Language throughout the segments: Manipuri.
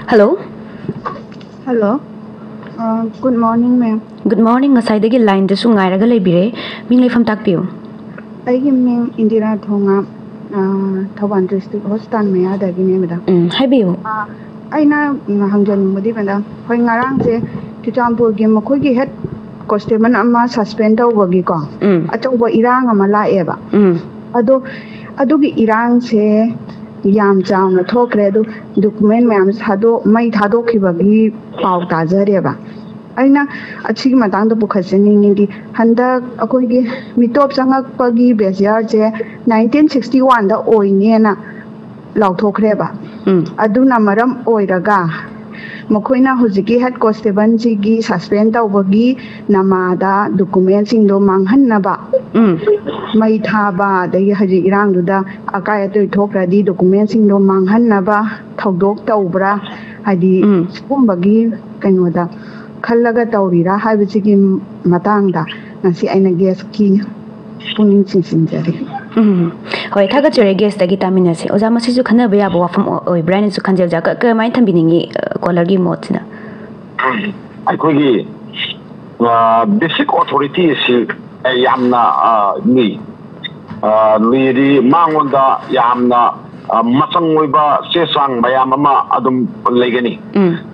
Hello. Hello. Good morning, ma'am. Good morning. Ngasai line desu ngairaga leibire. Ming leifam takpiu. Aigi ming Indira Thonga Thawban District Hospital maya dagi ne madam. Haibiu. Aina hangjan mudi madam. Hoi ngarang se Chuchampur gi makhoi gi head constable ama suspend tawbagi ko. Achauba irang ama laeba. Adugi irang se yam chauna thokre adu document mayam thado mai thadokibagi pau tajareba. Aina achigi matang da bukhasening di handa akoigi mitop changakpagi beziar je 1961 da oine na lauthokhreba. Aduna maram oiraga makoina hujiki head constable ji gi suspend tawbagi namada document sing do manghannaba mai thaba dagi haji irang duda akaya toy thokradi document sing do manghannaba thodok tawbra hadi sikumbagi kainoda khallaga tawrira haibisigi matangda ngasi aina guest ki puning chingsinjari hoi thaga chere guest dagi taminase oja masisu khana baya bo wafam oi brand su khanjel ja ka mai thambiningi color gi motsina aikogi basic authority si yamna ni di mangonda yamna masang oiba sesang mayam ama adum legani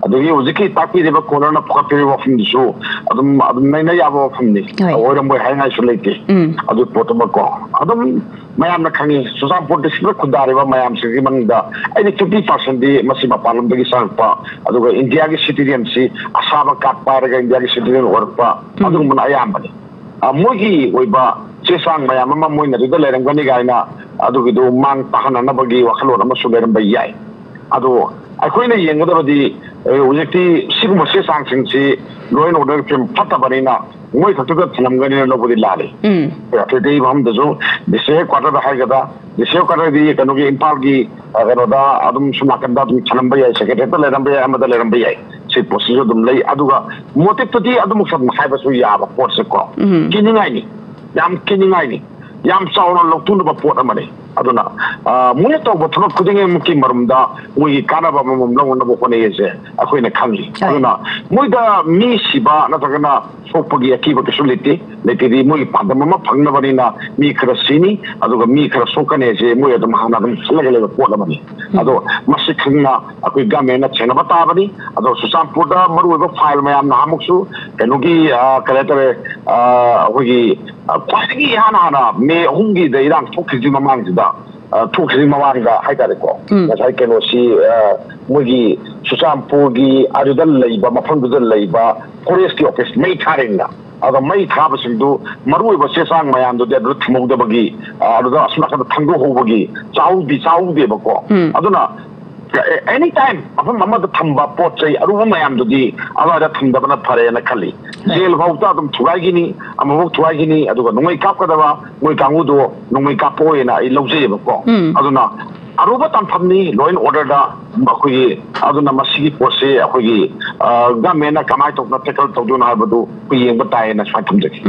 adugi uziki tapi deba corona pakapiri wafum disu adum naina yabo wafum ni oiram boy hainga sulete adu potoma ko adum mayam na khangi Chuchampur district khudariba mayam sigi mangda aini 50% di masi mapalam dagi sangpa aduga India gi citizen si asaba katpa raga India gi citizen orpa adum man ayam bani mogi oiba sesang mayam ama moina du lerangani gaina adugidu mang tahananabagi wakhalon amasu leramba yai adu akoina yengadabadi ujekti siguma sesang singsi loin order film patabarina moi khatuga thanamgani nobodi lale atedei bhamdajo dise quarter da haigada dise quarter di kanogi impal gi aganoda adum sunakanda dum thanamba yai secretary to leramba yai amada leramba yai se procedure dum lei aduga motive to di adum sab haibasu yaba port se ko kiningai ni yam kiningai ni yam sauna loktu ba pot amane aduna mune to ba thok khudinge muki marumda mui kana ba mum long na bo kone yese akoina khangi aduna muida mi siba na tagana sopagi akiba ke suliti leti di mui padam ma phangna bani na mi khara sini aduga mi khara sokane je mui adum hana dum salagale ba pot amane ado masikhna akoi game na chena bata bani ado Chuchampur da maru ba file mayam na hamuksu kenogi kaletere hogi kwagi hana me hungi da irang thokiji mamangda thokiji mamangda haidare ko ngasai kenosi mugi Chuchampur gi adudal leiba mafangudal leiba forest ki office mai tharinga ada mai thaba singdu maru ba sesang mayam do de thmogda bagi aduda asmaka thangdo hobagi chau de ba ko aduna anytime afam mama da thamba pot chai aru mayam do di ala da thanda bana phare na khali jail bauta dum thugagini amabu thugagini aduga nungai kapkada ba moi kangu do nungai kapo ena I lojei ba ko aduna aruba tamphani law and order da bakui aduna masigi pose akoi government na kamai tok na tackle tokduna badu ku yeng ba tai na swa thamjaki